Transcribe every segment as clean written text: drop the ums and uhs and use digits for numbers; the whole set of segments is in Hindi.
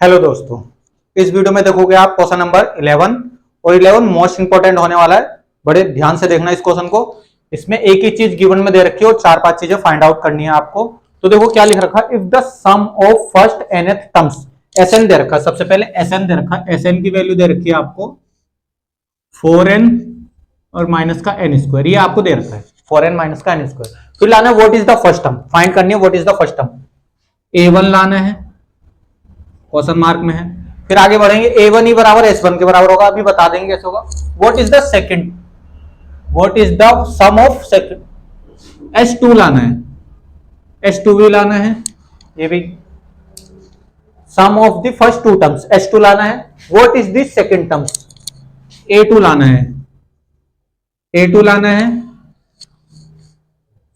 हेलो दोस्तों, इस वीडियो में देखोगे आप क्वेश्चन नंबर 11 और 11 मोस्ट इंपोर्टेंट होने वाला है। बड़े ध्यान से देखना इस क्वेश्चन को। इसमें एक ही चीज गिवन में दे रखी है और 4-5 चीजें फाइंड आउट करनी है आपको। तो देखो क्या लिख रखा है, if the sum of first nth terms, Sn दे रखा है। सबसे पहले Sn दे रखा है, Sn की वैल्यू दे रखी है आपको 4n और माइनस का n स्क्वायर, ये आपको दे रखा है 4n माइनस का n स्क्वायर। फिर लाना है what is the first term, find करनी है what is the first term. a1 लाना है, क्वेश्चन मार्क में है। फिर आगे बढ़ेंगे, a1 ही बराबर s1 के बराबर होगा, अभी बता देंगे कैसे होगा। What is the second, what is the sum of second, s2 लाना है, s2 भी लाना है, ये भी sum of the first two terms s2 लाना है। What is the second terms, a2 लाना है, a2 लाना है।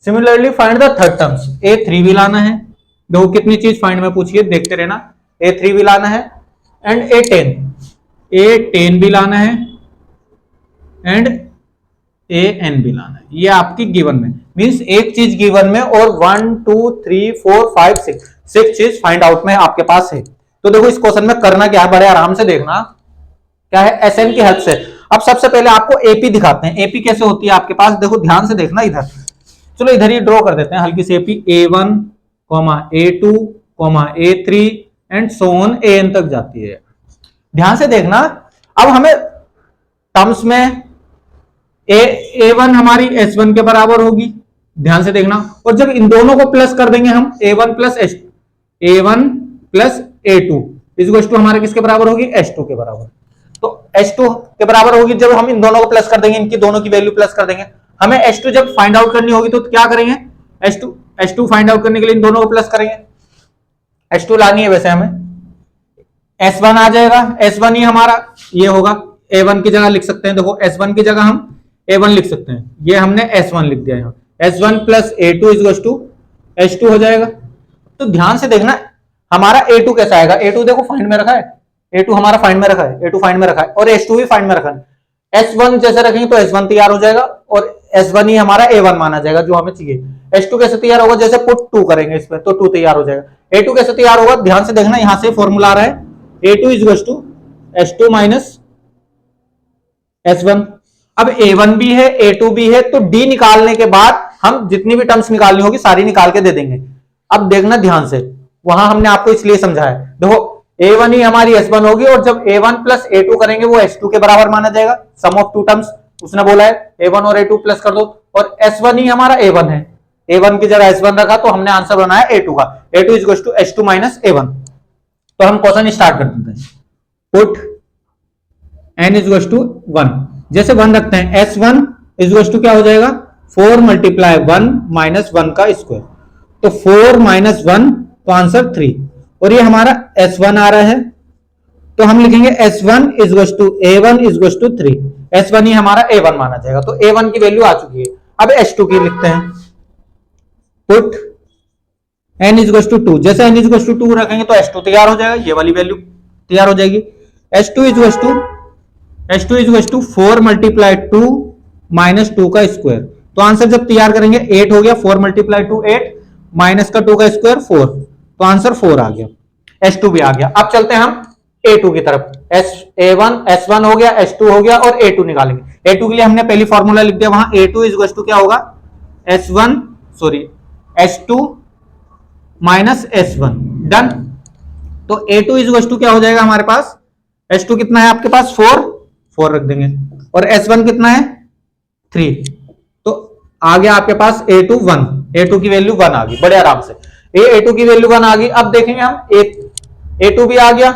Similarly find the third terms, a3 भी लाना है। देखो कितनी चीज फाइंड में पूछिए, देखते रहना। a3 भी लाना है एंड a10 भी लाना है एंड an भी लाना है। ये आपकी गिवन में मींस एक चीज गिवन में और 1 2 3 4 5 6 चीज फाइंड आउट में आपके पास है। तो देखो इस क्वेश्चन में करना क्या है, बड़े आराम से देखना क्या है। Sn की हेल्प से अब सबसे पहले आपको AP दिखाते हैं। AP कैसे होती है आपके पास, देखो ध्यान से देखना इधर। चलो इधर ही ड्रॉ कर देते हैं हल्की सी AP, A1, A2, A3 and so on an तक जाती है। ध्यान से देखना। अब हमें टर्म्स में A1 हमारी S1 के बराबर होगी, ध्यान से देखना। और जब इन दोनों को प्लस कर देंगे हम, A1 plus A2 is to हमारे किसके बराबर होगी, S2 के बराबर। तो S2 के बराबर होगी जब हम इन दोनों को प्लस कर देंगे, इनकी दोनों की वैल्यू प्लस कर देंगे। हमें S2 जब फाइंड आउट करनी होगी तो क्या करेंगे, S2 फाइंड आउट करने के लिए इन दोनों को प्लस करेंगे। S2 लानी है वैसे हमें, S1 आ जाएगा, S1 ही हमारा ये होगा। A1 की जगह लिख सकते हैं, देखो S1 की जगह हम A1 लिख सकते हैं, ये हमने S1 लिख दिया यहाँ। S1 plus A2 is to S2 हो जाएगा। तो ध्यान से देखना हमारा A2 कैसा आएगा। A2 देखो फाइंड में रखा है, A2 हमारा फाइंड में रखा है, A2 फाइंड में रखा है और S2 भी फाइंड में रखा है। S1 जैसे रखेंगे तो S1 तैयार हो जाएगा और S1 ही हमारा A1 माना जाएगा जो हमें चाहिए। S2 कैसे तैयार होगा, जैसे पुट 2 करेंगे इसमें तो 2 तैयार हो जाएगा। A2 कैसे तैयार होगा, ध्यान से देखना, यहां से फॉर्मूला आ रहा है A2 is to S2 minus S1। अब A1 भी है A2 भी है, तो D निकालने के बाद हम जितनी भी टर्म्स निकालनी होगी सारी निकाल के दे देंगे। अब देखना ध्यान से, वहां हमने आपको इसलिए समझाया। देखो A1 ही हमारी S1 होगी और जब A1 प्लस A2 करेंगे वो S2 के बराबर माना जाएगा। सम ऑफ टू टर्म्स उसने बोला है, A1 और A2 प्लस कर दो और S1 ही हमारा A1 है। A1 की जगह S1 रखा तो हमने आंसर बनाया A2 का। A2 is to S2 minus A1। तो हम क्वेश्चन स्टार्ट कर देते हैं। पुट n इज टू 1, जैसे 1 रखते हैं, S1 इज टू क्या हो जाएगा, 4 मल्टीप्लाई 1 माइनस 1 का स्क्वायर। तो 4 माइनस 1 तो आंसर 3 और ये हमारा S1 आ रहा है तो हम लिखेंगे S1 is to A1 is to 3। S1 ही हमारा A1 माना जाएगा, तो A1 की वैल्यू आ चुकी है। अब S2 की लिखते हैं। पुट n इज टू 2, जैसे n इज टू 2 रखेंगे तो S2 तैयार हो जाएगा, ये वाली वैल्यू तैयार हो जाएगी। S2 is to 4 multiply 2 minus 2 का स्क्वायर। तो आंसर जब तैयार करेंगे 8 हो गया, 4 मल्टीप्लाई 2 8 माइनस का 2 का स्क्वायर 4, तो आंसर 4 आ गया। S2 भी आ गया। अब चलते हैं हम A2 की तरफ। S1 हो गया, S2 हो गया और A2 निकालेंगे। A2 के लिए हमने पहली फॉर्मूला लिख दिया, वहां A2 इज टू क्या होगा, S2 माइनस S1, डन। तो A2 इज टू क्या हो जाएगा हमारे पास, S2 कितना है आपके पास, 4 रख देंगे और S1 कितना है 3। तो आ गया आपके पास A2 1, A2 की वैल्यू 1 आ गई बड़े आराम से। A2 की वैल्यू 1 आ गई। अब देखेंगे हम A2 भी आ गया।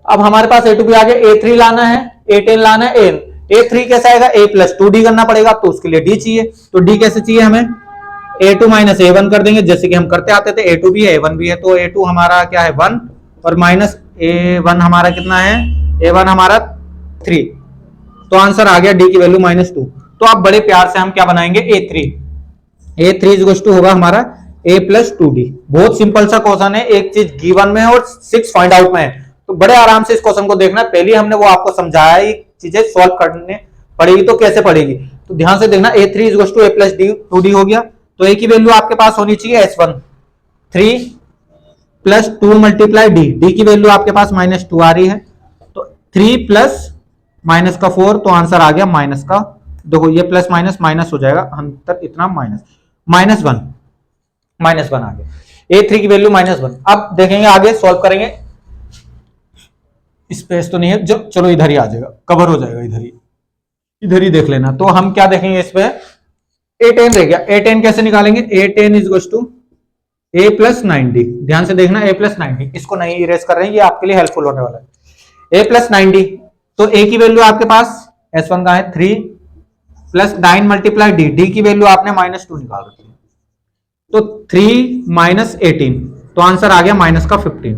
अब हमारे पास A2 भी आ गया। A3 लाना है, A10 लाना है, A3 कैसा आएगा, A प्लस 2D करना पड़ेगा, तो उसके लिए D चाहिए। तो D कैसे चाहिए हमें, A2 माइनस A1 कर देंगे जैसे कि हम करते आते थे। A2 भी है A1 भी है, तो A2 हमारा क्या है 1 और माइनस A1 हमारा कितना है, A1 हमारा 3। तो आंसर आ गया D की वैल्यू -2। तो आप बड़े प्यार से हम क्या बनाएंगे, A3 इज टू होगा हमारा A प्लस 2D। बहुत सिंपल सा क्वेश्चन है, एक चीज गिवन में और 6 फाइंड आउट में है, तो बड़े आराम से इस क्वेश्चन को देखना। पहले हमने वो आपको समझाया ही, चीजें सॉल्व करने पड़ेगी तो कैसे पड़ेगी, तो ध्यान से देखना। A3 is to A plus 2D हो गया, तो A की वैल्यू आपके पास होनी चाहिए S1 3 plus 2 multiply D, D की वैल्यू आपके पास -2 आ रही है, तो 3 प्लस माइनस का 4, तो आंसर आ गया माइनस का, देखो ये प्लस माइनस माइनस हो जाएगा, अंतर इतना -1 आ गया, A3 की वैल्यू -1। अब देखेंगे आगे सॉल्व करेंगे, स्पेस तो नहीं है, जो चलो इधर ही आ जाएगा, कवर हो जाएगा, इधर ही देख लेना। तो हम क्या देखेंगे इस पे, A10 रह गया, A10 कैसे निकालेंगे, A10 is equal to A plus 90, ध्यान से देखना A प्लस 90, इसको नहीं इरेज कर रहे हैं, ये आपके लिए हेल्पफुल होने वाला है। A प्लस 90, तो A की वैल्यू आपके पास S1 का है 3 प्लस 9 मल्टीप्लाई डी, डी की वैल्यू आपने -2 निकाल रखी है, तो 3 माइनस 18, तो आंसर आ गया माइनस का 15।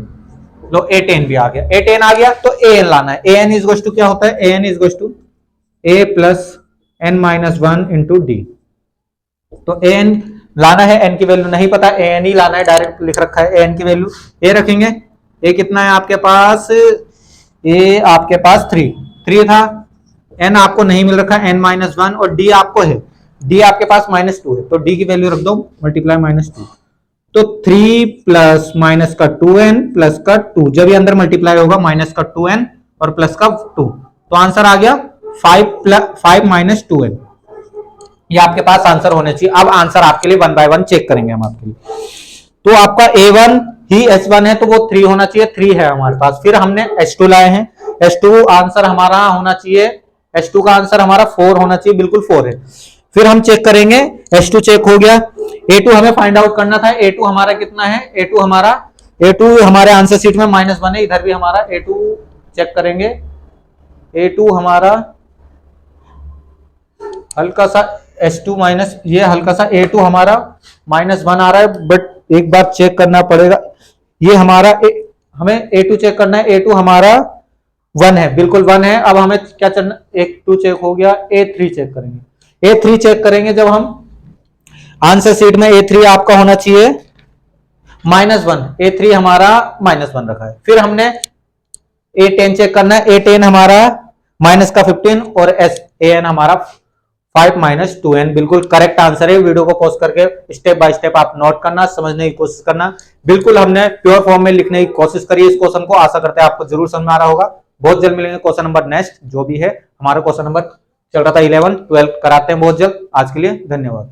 लो A10 भी आ गया, A10 आ गया, तो AN लाना है। AN इज इक्वल टू क्या होता है, AN is equal to A plus n-1 into d, तो AN लाना है, n की वैल्यू नहीं पता, AN ही लाना है, डायरेक्ट लिख रखा है AN की वैल्यू। A रखेंगे, A कितना है आपके पास, A आपके पास 3 था, n आपको नहीं मिल रखा n-1, और d आपको है, d आपके पास -2 है, तो d की वैल्यू रख दो मल्टीप्लाई -2, तो 3 प्लस माइनस का 2n प्लस का 2, जब ये अंदर मल्टीप्लाई होगा माइनस का 2n और प्लस का 2, तो आंसर आ गया 5 माइनस 2n, ये आपके पास आंसर होने चाहिए। अब आंसर आपके लिए 1 बाय 1 चेक करेंगे हम आपके लिए, तो आपका A1 ही S1 है, तो वो 3 होना चाहिए, 3 है हमारे पास। फिर हमने S2 लाए हैं, S2 आंसर हमारा होना चाहिए, S2 का आंसर हमारा 4 होना चाहिए, बिल्कुल 4 है। फिर हम चेक करेंगे, S2 चेक हो गया, A2 हमें फाइंड आउट करना था, A2 हमारा कितना है, A2 हमारे आंसर शीट में -1 है, इधर भी हमारा A2 चेक करेंगे, A2 हमारा हल्का सा S2 माइनस, ये हल्का सा A2 हमारा -1 आ रहा है, बट एक बार चेक करना पड़ेगा, ये हमारा हमें A2 चेक करना है, A2 हमारा 1 है, बिल्कुल 1 है। अब हमें क्या करना, A2 चेक हो गया, A3 चेक करेंगे, A3 चेक करेंगे, जब हम आंसर शीट में A3 आपका होना चाहिए -1, A3 हमारा -1 रखा है। फिर हमने A10 चेक करना है, A10 हमारा -15 और AN हमारा 5 माइनस 2n, बिल्कुल करेक्ट आंसर है। वीडियो को पॉज करके स्टेप बाय स्टेप आप नोट करना, समझने की कोशिश करना। बिल्कुल हमने प्योर फॉर्म में लिखने की कोशिश करी इस क्वेश्चन को, आशा करते हैं आपको जरूर समझ में आ रहा होगा। बहुत जल्द मिलेंगे क्वेश्चन नंबर नेक्स्ट, जो भी है हमारा क्वेश्चन नंबर चल रहा था 11, 12 कराते हैं बहुत जल्द। आज के लिए धन्यवाद।